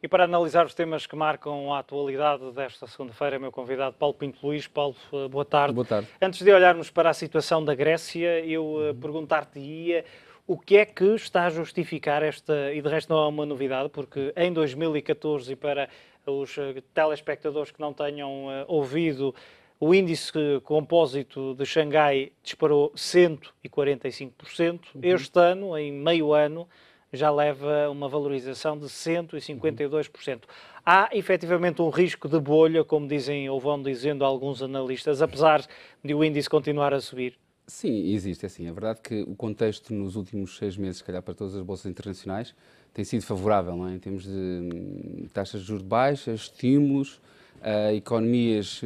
E para analisar os temas que marcam a atualidade desta segunda-feira, meu convidado Paulo Pinto Luís. Paulo, boa tarde. Boa tarde. Antes de olharmos para a situação da Grécia, eu perguntar-te-ia o que é que está a justificar esta, e de resto não é uma novidade, porque em 2014, e para os telespectadores que não tenham ouvido, o índice compósito de Xangai disparou 145%. Este ano, em meio ano, já leva uma valorização de 152%. Há efetivamente um risco de bolha, como dizem ou vão dizendo alguns analistas, apesar de o índice continuar a subir? Sim, existe, assim. É verdade que o contexto nos últimos 6 meses, se calhar para todas as bolsas internacionais, tem sido favorável, não é? Em termos de taxas de juros baixas, estímulos, economias,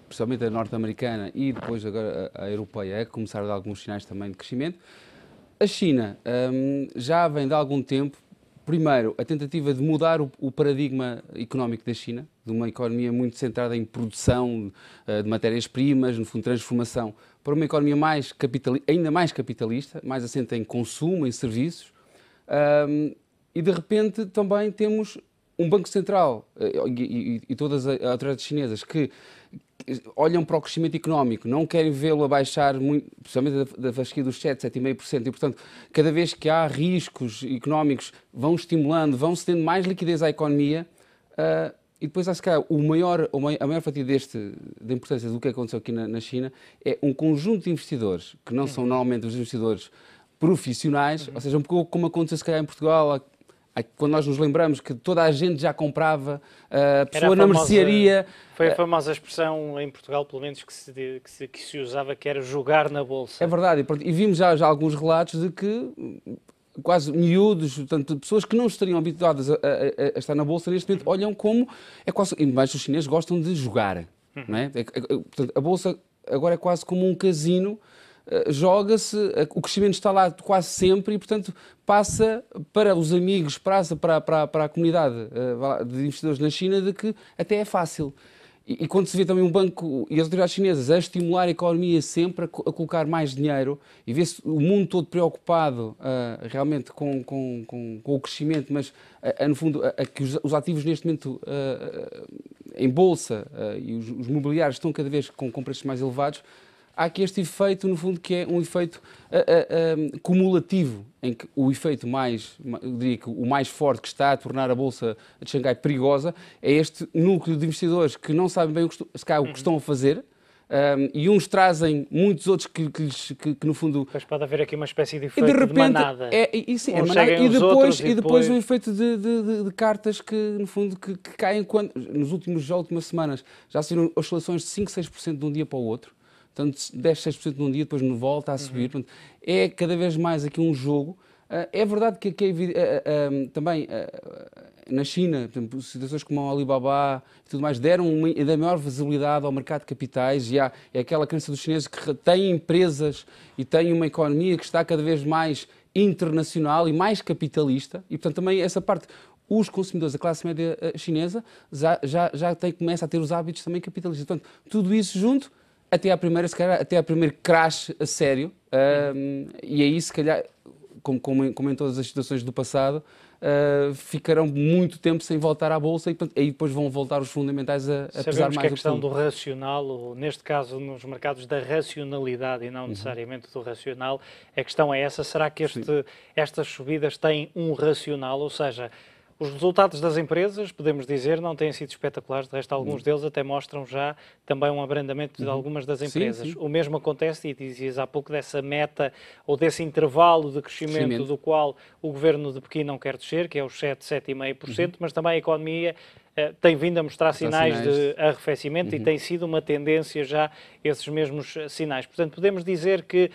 principalmente a norte-americana e depois agora a europeia, a começar a dar alguns sinais também de crescimento. A China já vem de algum tempo, primeiro, a tentativa de mudar o paradigma económico da China, de uma economia muito centrada em produção de matérias-primas, no fundo, transformação, para uma economia ainda mais capitalista, mais assente em consumo, em serviços. E, de repente, também temos um Banco Central e todas as autoridades chinesas que olham para o crescimento económico, não querem vê-lo abaixar, muito, principalmente da fasquia dos 7, 7,5%, e, portanto, cada vez que há riscos económicos, vão estimulando, vão cedendo mais liquidez à economia, e depois, acho que a maior fatia da importância do que aconteceu aqui na China é um conjunto de investidores, que não são normalmente os investidores profissionais, ou seja, um pouco como aconteceu se calhar em Portugal, quando nós nos lembramos que toda a gente já comprava, a pessoa na mercearia... Foi a famosa expressão em Portugal, pelo menos, que se usava, que era jogar na bolsa. É verdade, e vimos já alguns relatos de que quase miúdos, portanto, pessoas que não estariam habituadas a estar na bolsa, neste momento olham como... Mas os chineses gostam de jogar, não é? Portanto, a bolsa agora é quase como um casino. Joga-se, o crescimento está lá quase sempre e, portanto, passa para os amigos, passa para a comunidade de investidores na China de que até é fácil. E quando se vê também um banco e as autoridades chinesas a estimular a economia sempre, a colocar mais dinheiro, e vê-se o mundo todo preocupado realmente com o crescimento, mas, no fundo, que os ativos neste momento em bolsa e os mobiliários estão cada vez com preços mais elevados, há aqui este efeito, no fundo, que é um efeito cumulativo, em que o efeito eu diria que o mais forte que está a tornar a Bolsa de Xangai perigosa é este núcleo de investidores que não sabem bem o que estão a fazer, e uns trazem muitos outros que no fundo... Pois pode haver aqui uma espécie de efeito de manada. E depois um efeito de cartas que, no fundo, que caem nas últimas semanas. Já saíram oscilações de 5, 6% de um dia para o outro. Portanto, 10, 6% num dia, depois volta a subir. Portanto, é cada vez mais aqui um jogo. É verdade que também na China, por exemplo, situações como a Alibaba e tudo mais, deram ainda maior visibilidade ao mercado de capitais e é aquela crença dos chineses que têm empresas e têm uma economia que está cada vez mais internacional e mais capitalista. E, portanto, também essa parte... Os consumidores da classe média chinesa já começam a ter os hábitos também capitalistas. Portanto, tudo isso junto... Até à primeira crash a sério, e aí, se calhar, como em todas as situações do passado, ficarão muito tempo sem voltar à Bolsa e aí depois vão voltar os fundamentais a pesar mais. Sabemos que a questão do racional, ou neste caso nos mercados da racionalidade e não necessariamente do racional, a questão é essa, será que estas subidas têm um racional, ou seja... Os resultados das empresas, podemos dizer, não têm sido espetaculares, de resto alguns deles até mostram já também um abrandamento de algumas das empresas. Sim. O mesmo acontece, e dizias há pouco, dessa meta ou desse intervalo de crescimento do qual o governo de Pequim não quer descer, que é os 7, 7,5%, mas também a economia tem vindo a mostrar sinais de arrefecimento e tem sido uma tendência já esses mesmos sinais. Portanto, podemos dizer que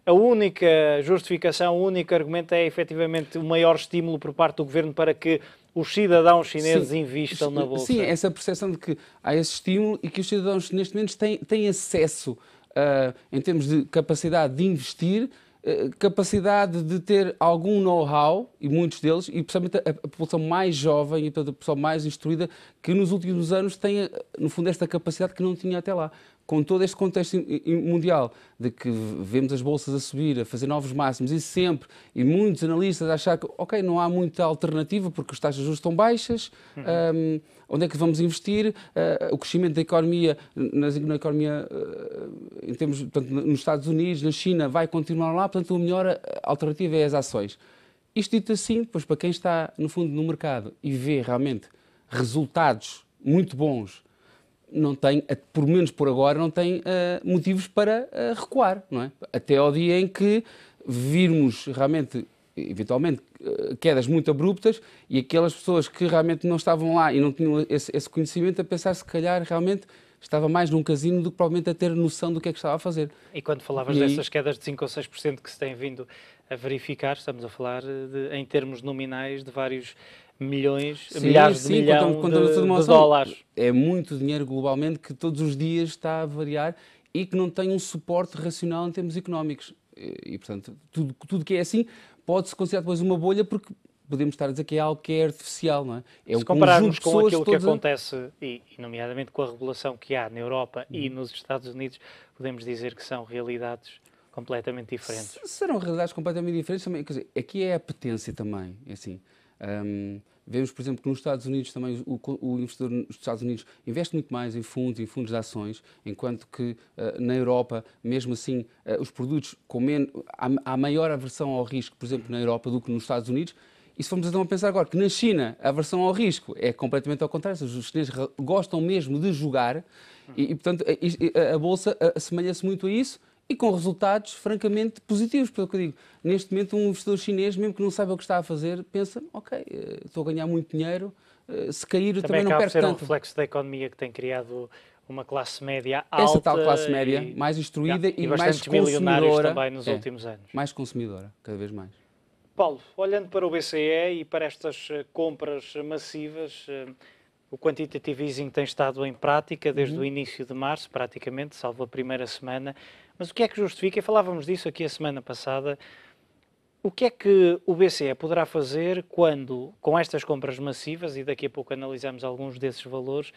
a única justificação, o único argumento é efetivamente o maior estímulo por parte do governo para que os cidadãos chineses invistam na Bolsa. Sim, essa percepção de que há esse estímulo e que os cidadãos neste momento têm acesso, em termos de capacidade de investir, capacidade de ter algum know-how, e muitos deles, e principalmente a população mais jovem e a pessoa mais instruída, que nos últimos anos tem, no fundo, esta capacidade que não tinha até lá. com todo este contexto mundial, de que vemos as bolsas a subir, a fazer novos máximos, e muitos analistas a achar que, ok, não há muita alternativa porque as taxas de juros estão baixas, onde é que vamos investir? O crescimento da economia, na economia em termos, portanto, nos Estados Unidos, na China, vai continuar lá, portanto, a melhor alternativa é as ações. Isto dito assim, pois para quem está, no fundo, no mercado e vê realmente resultados muito bons, não tem, por menos por agora, não tem motivos para recuar, não é? Até ao dia em que virmos realmente, eventualmente, quedas muito abruptas e aquelas pessoas que realmente não estavam lá e não tinham esse conhecimento a pensar se calhar realmente estava mais num casino do que provavelmente a ter noção do que é que estava a fazer. E quando falavas dessas quedas de 5 ou 6% que se têm vindo a verificar, estamos a falar em termos nominais de vários milhões, milhares de milhões de dólares. É muito dinheiro globalmente que todos os dias está a variar e que não tem um suporte racional em termos económicos. E portanto, tudo que é assim pode-se considerar depois uma bolha porque podemos estar a dizer que é algo que é artificial, não é? Se compararmos com aquilo que acontece, e nomeadamente com a regulação que há na Europa e nos Estados Unidos, podemos dizer que são realidades completamente diferentes. Serão realidades completamente diferentes também. Quer dizer, aqui é a apetência também, é assim. Vemos, por exemplo, que nos Estados Unidos também o investidor nos Estados Unidos investe muito mais em fundos de ações, enquanto que na Europa, mesmo assim, os produtos com há maior aversão ao risco, por exemplo, na Europa do que nos Estados Unidos. E se formos então a pensar agora que na China a aversão ao risco é completamente ao contrário, os chineses gostam mesmo de jogar e portanto, a Bolsa assemelha-se muito a isso e com resultados francamente positivos. Pelo que eu digo, neste momento um investidor chinês, mesmo que não saiba o que está a fazer, pensa, ok, estou a ganhar muito dinheiro, se cair eu também não perco tanto. Também acaba por ser um reflexo da economia que tem criado uma classe média alta. Essa tal classe média, mais instruída e mais consumidora também nos últimos anos. Mais consumidora, cada vez mais. Paulo, olhando para o BCE e para estas compras massivas, o quantitative easing tem estado em prática desde o início de março, praticamente, salvo a primeira semana. Mas o que é que justifica, e falávamos disso aqui a semana passada, o que é que o BCE poderá fazer quando, com estas compras massivas, e daqui a pouco analisamos alguns desses valores,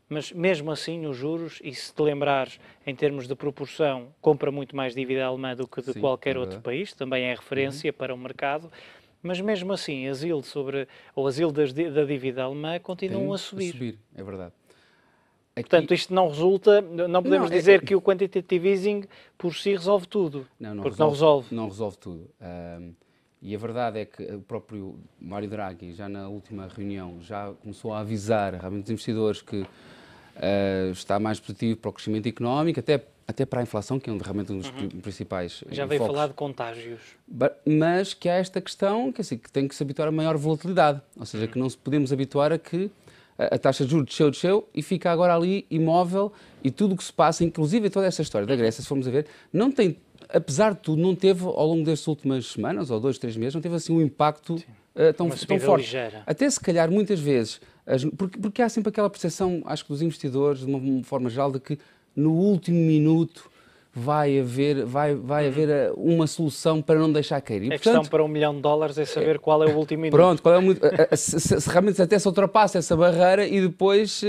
mas mesmo assim os juros, e se te lembrares, em termos de proporção, compra muito mais dívida alemã do que de qualquer outro país, também é referência para o mercado, mas mesmo assim as yields da dívida alemã continuam a subir. É verdade. Portanto, isto não resulta, não podemos dizer que o quantitative easing por si resolve tudo, porque não resolve. Não resolve tudo. E a verdade é que o próprio Mário Draghi, já na última reunião, já começou a avisar realmente os investidores que está mais positivo para o crescimento económico, até para a inflação, que é realmente um dos principais já veio falar de contágios. Mas que há esta questão que tem que se habituar a maior volatilidade, ou seja, que não se podemos habituar a que a taxa de juros desceu e fica agora ali imóvel e tudo o que se passa, inclusive toda esta história da Grécia, se formos a ver, não tem, apesar de tudo, não teve ao longo destas últimas semanas, ou 2, 3 meses, não teve assim um impacto tão forte. Ligeira. Até se calhar muitas vezes, porque há sempre aquela percepção, acho que dos investidores, de uma forma geral, de que no último minuto vai haver uma solução para não deixar cair. E, a questão para $1 milhão é saber qual é o último minuto. Pronto, se realmente até se ultrapassa essa barreira e depois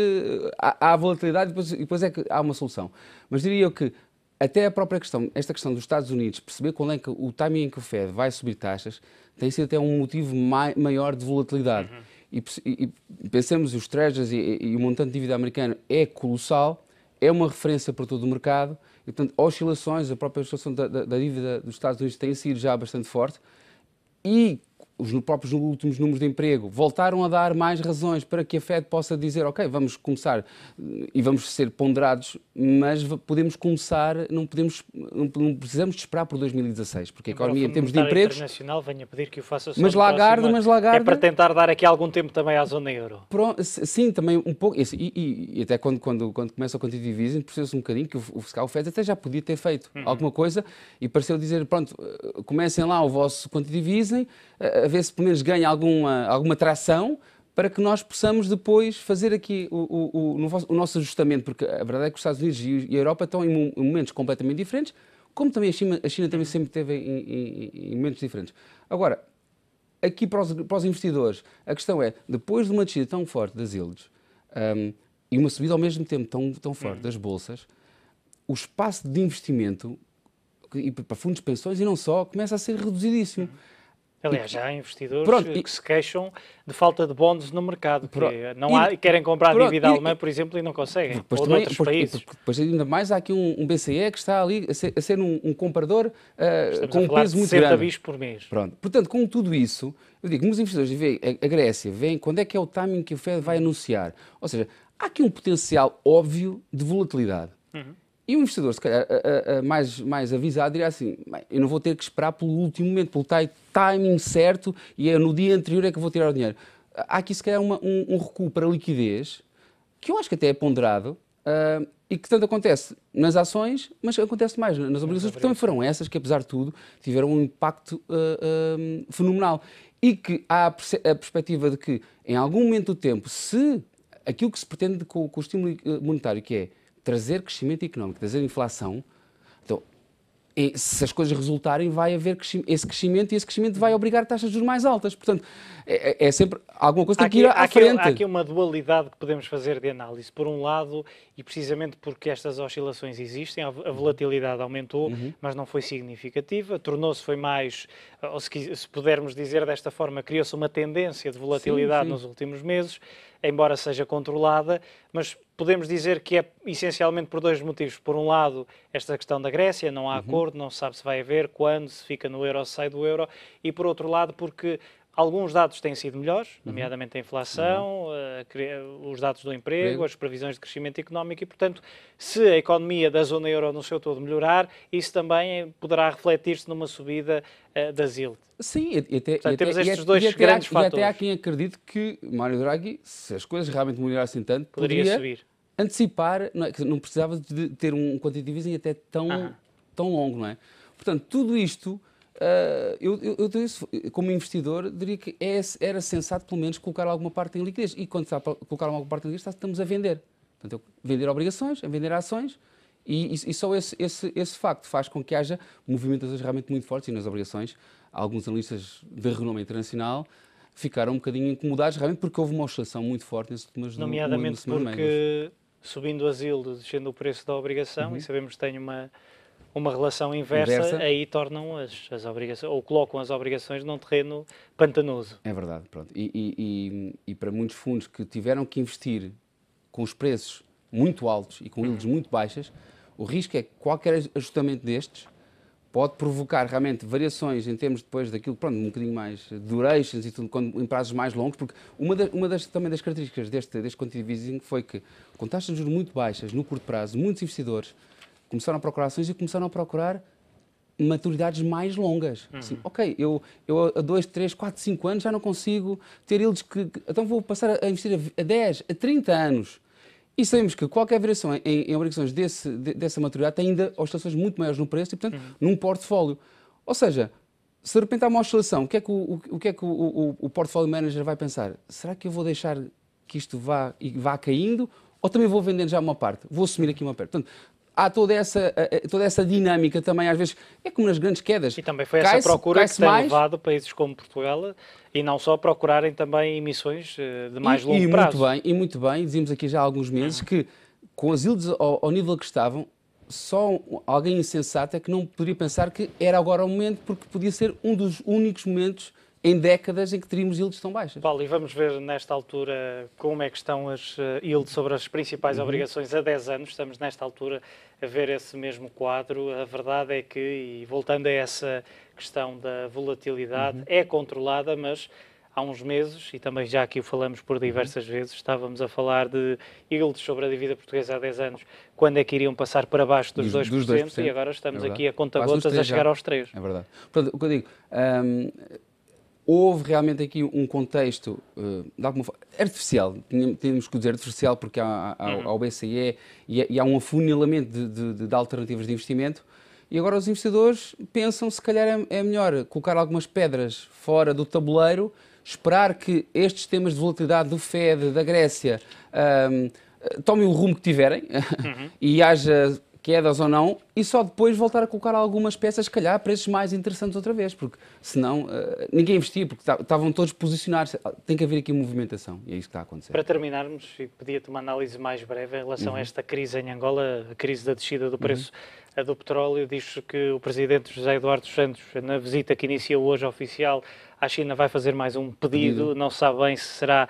há a volatilidade e depois é que há uma solução. Mas diria eu que até a própria questão, esta questão dos Estados Unidos, perceber qual é que o timing em que o Fed vai subir taxas, tem sido até um motivo maior de volatilidade. E pensemos, os Treasuries e o montante de dívida americano é colossal, é uma referência para todo o mercado, e, portanto, oscilações, a própria oscilação da dívida dos Estados Unidos tem sido já bastante forte, e os próprios últimos números de emprego voltaram a dar mais razões para que a Fed possa dizer, ok, vamos começar e vamos ser ponderados, mas podemos começar, não precisamos de esperar por 2016, porque a economia, em termos de empregos... internacional venha pedir que o faça só mas Lagarde... É para tentar dar aqui algum tempo também à zona euro. Sim, também um pouco, e até quando começa o quantitative easing, percebeu-se um bocadinho que o Fed até já podia ter feito alguma coisa, e pareceu dizer, pronto, comecem lá o vosso quantitative easing, a ver se pelo menos ganha alguma tração para que nós possamos depois fazer aqui o nosso ajustamento, porque a verdade é que os Estados Unidos e a Europa estão em momentos completamente diferentes, como também a China também sempre esteve em momentos diferentes. Agora, aqui para os investidores, a questão é, depois de uma descida tão forte das yields e uma subida ao mesmo tempo tão forte das bolsas, o espaço de investimento e para fundos de pensões e não só, começa a ser reduzidíssimo. Aliás, já há investidores que se queixam de falta de bonds no mercado, que querem comprar a dívida alemã, por exemplo, e não conseguem, ou de outros países. Depois, ainda mais, há aqui um BCE que está ali a ser um comprador com um peso muito grande. 60 bis por mês. Pronto. Portanto, com tudo isso, eu digo, os investidores veem a Grécia, veem quando é que é o timing que o Fed vai anunciar. Ou seja, há aqui um potencial óbvio de volatilidade. E o investidor, se calhar, mais avisado, diria assim, eu não vou ter que esperar pelo último momento, pelo timing certo, e é no dia anterior é que vou tirar o dinheiro. Há aqui, se calhar, um recuo para a liquidez, que eu acho que até é ponderado, e que tanto acontece nas ações, mas acontece mais nas obrigações, porque também foram essas que, apesar de tudo, tiveram um impacto fenomenal. E que há a perspectiva de que, em algum momento do tempo, se aquilo que se pretende com o estímulo monetário, que é trazer crescimento económico, trazer inflação, então, se as coisas resultarem, vai haver esse crescimento e esse crescimento vai obrigar taxas de juros mais altas. Portanto, é sempre alguma coisa que tem que ir à frente. Há aqui uma dualidade que podemos fazer de análise. Por um lado, e precisamente porque estas oscilações existem, a volatilidade aumentou, mas não foi significativa, foi mais, ou se pudermos dizer desta forma, criou-se uma tendência de volatilidade nos últimos meses, embora seja controlada, mas podemos dizer que é essencialmente por dois motivos. Por um lado, esta questão da Grécia, não há acordo, não se sabe se vai haver, quando, se fica no euro, se sai do euro, e por outro lado, porque alguns dados têm sido melhores, nomeadamente a inflação, os dados do emprego, as previsões de crescimento económico e, portanto, se a economia da zona euro no seu todo melhorar, isso também poderá refletir-se numa subida das yield. Sim, portanto, temos estes dois grandes fatores. E até há quem acredite que Mário Draghi, se as coisas realmente melhorassem tanto, poderia subir. Antecipar, não precisava de ter um quantitative easing até tão longo, não é? Portanto, tudo isto, eu como investidor, diria que era sensato, pelo menos, colocar alguma parte em liquidez. E quando está a colocar alguma parte em liquidez, estamos a vender. Portanto, vender obrigações, a vender ações, e só esse facto faz com que haja movimentações realmente muito fortes. E nas obrigações, alguns analistas de renome internacional ficaram um bocadinho incomodados, realmente, porque houve uma oscilação muito forte nesses últimos nomeadamente porque, subindo as yield, descendo o preço da obrigação, e sabemos que tem uma relação inversa, aí tornam as obrigações, ou colocam as obrigações num terreno pantanoso. É verdade, pronto. E para muitos fundos que tiveram que investir com os preços muito altos e com yields muito baixas, o risco é que qualquer ajustamento destes pode provocar realmente variações em termos depois daquilo, pronto, um bocadinho mais durations e tudo, em prazos mais longos, porque também das características deste quantitative easing foi que, com taxas de juros muito baixas, no curto prazo, muitos investidores começaram a procurar ações e começaram a procurar maturidades mais longas. Assim, ok, eu a 2, 3, 4, 5 anos já não consigo ter yields então vou passar a investir a 10, a 30 anos. E sabemos que qualquer variação em obrigações dessa maturidade tem ainda oscilações muito maiores no preço e, portanto, num portfólio. Ou seja, se de repente há uma oscilação, o que é que o portfólio manager vai pensar? Será que eu vou deixar que isto vá caindo ou também vou vendendo já uma parte? Vou assumir aqui uma parte. Portanto, há toda essa dinâmica também, às vezes, é como nas grandes quedas. E também foi essa procura que tem levado países como Portugal e não só procurarem também emissões de mais longo prazo. Muito bem, dizíamos aqui já há alguns meses que com as yields ao nível que estavam, só alguém insensato é que não poderia pensar que era agora o momento, porque podia ser um dos únicos momentos em décadas em que teríamos yields tão baixas. Paulo, e vamos ver nesta altura como é que estão as yields sobre as principais obrigações a 10 anos. Estamos nesta altura a ver esse mesmo quadro. A verdade é que, e voltando a essa questão da volatilidade, é controlada, mas há uns meses, e também já aqui o falamos por diversas vezes, estávamos a falar de yields sobre a dívida portuguesa há 10 anos, quando é que iriam passar para baixo dos 2%, e agora estamos aqui a conta-gotas a chegar aos 3%. É verdade. Portanto, o que eu digo... houve realmente aqui um contexto, de alguma forma, artificial, temos que dizer artificial porque há o BCE e há um afunilamento de alternativas de investimento, e agora os investidores pensam se calhar é melhor colocar algumas pedras fora do tabuleiro, esperar que estes temas de volatilidade do Fed, da Grécia, tomem o rumo que tiverem e haja quedas ou não, e só depois voltar a colocar algumas peças, se calhar, a preços mais interessantes outra vez, porque senão ninguém investia, porque estavam todos posicionados. Tem que haver aqui movimentação, e é isso que está a acontecer. Para terminarmos, e pedia-te uma análise mais breve em relação a esta crise em Angola, a crise da descida do preço do petróleo. Diz que o presidente José Eduardo Santos, na visita que iniciou hoje oficial à China, vai fazer mais um pedido. Não se sabe bem se será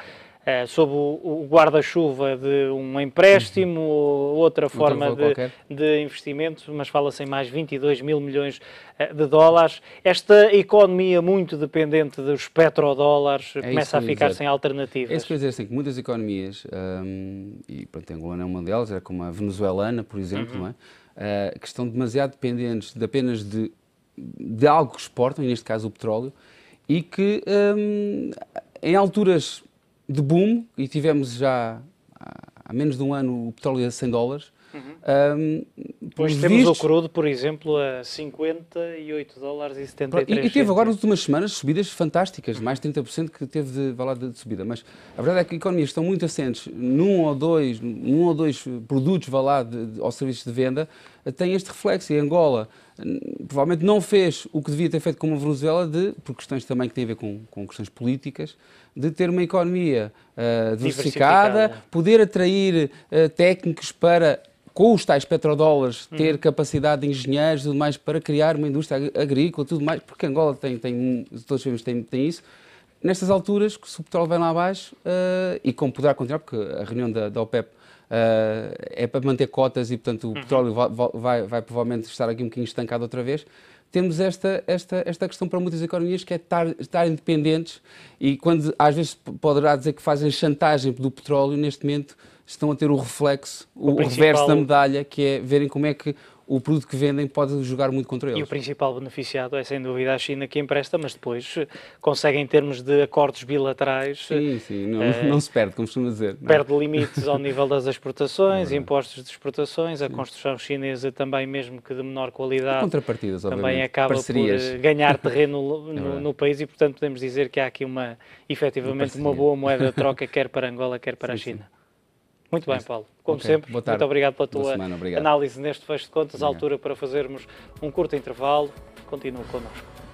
sob o guarda-chuva de um empréstimo ou outra forma de investimento, mas fala-se em mais 22 mil milhões de dólares. Esta economia muito dependente dos petrodólares começa a ficar sem alternativas. É isso que eu ia dizer, assim, que muitas economias, e pronto, a Angola é uma delas, é como a venezuelana, por exemplo, não é? Que estão demasiado dependentes apenas de algo que exportam, e neste caso o petróleo, e que em alturas de boom, e tivemos já há menos de um ano o petróleo a $100. Depois temos o crudo, por exemplo, a $58,73. E teve agora nas últimas semanas subidas fantásticas, mais de 30% que teve de subida. Mas a verdade é que economias estão muito assentes num ou dois produtos ou serviços de venda, têm este reflexo. E Angola provavelmente não fez o que devia ter feito como a Venezuela, por questões também que têm a ver com questões políticas, de ter uma economia diversificada, poder atrair técnicos para, com os tais petrodólares, ter capacidade de engenheiros e tudo mais para criar uma indústria agrícola, tudo mais, porque Angola todos sabemos que tem isso. Nestas alturas, se o petróleo vai lá abaixo, e como poderá continuar, porque a reunião da OPEP é para manter cotas e, portanto, o petróleo vai provavelmente estar aqui um bocadinho estancado outra vez. Temos esta questão para muitas economias, que é estar independentes, e quando às vezes poderá dizer que fazem chantagem do petróleo, neste momento estão a ter o reflexo, o reverso da medalha, que é verem como é que o produto que vendem pode jogar muito contra eles. E o principal beneficiado é, sem dúvida, a China, que empresta, mas depois consegue, em termos de acordos bilaterais... Sim, não se perde, como costuma dizer. Perde limites ao nível das exportações, impostos de exportações, a construção chinesa também, mesmo que de menor qualidade, contrapartidas, também acaba por ganhar terreno no país, e, portanto, podemos dizer que há aqui efetivamente uma boa moeda de troca, quer para Angola, quer para a China. Muito bem, Paulo. Como sempre, muito obrigado pela tua análise neste fecho de contas. À altura para fazermos um curto intervalo. Continua connosco.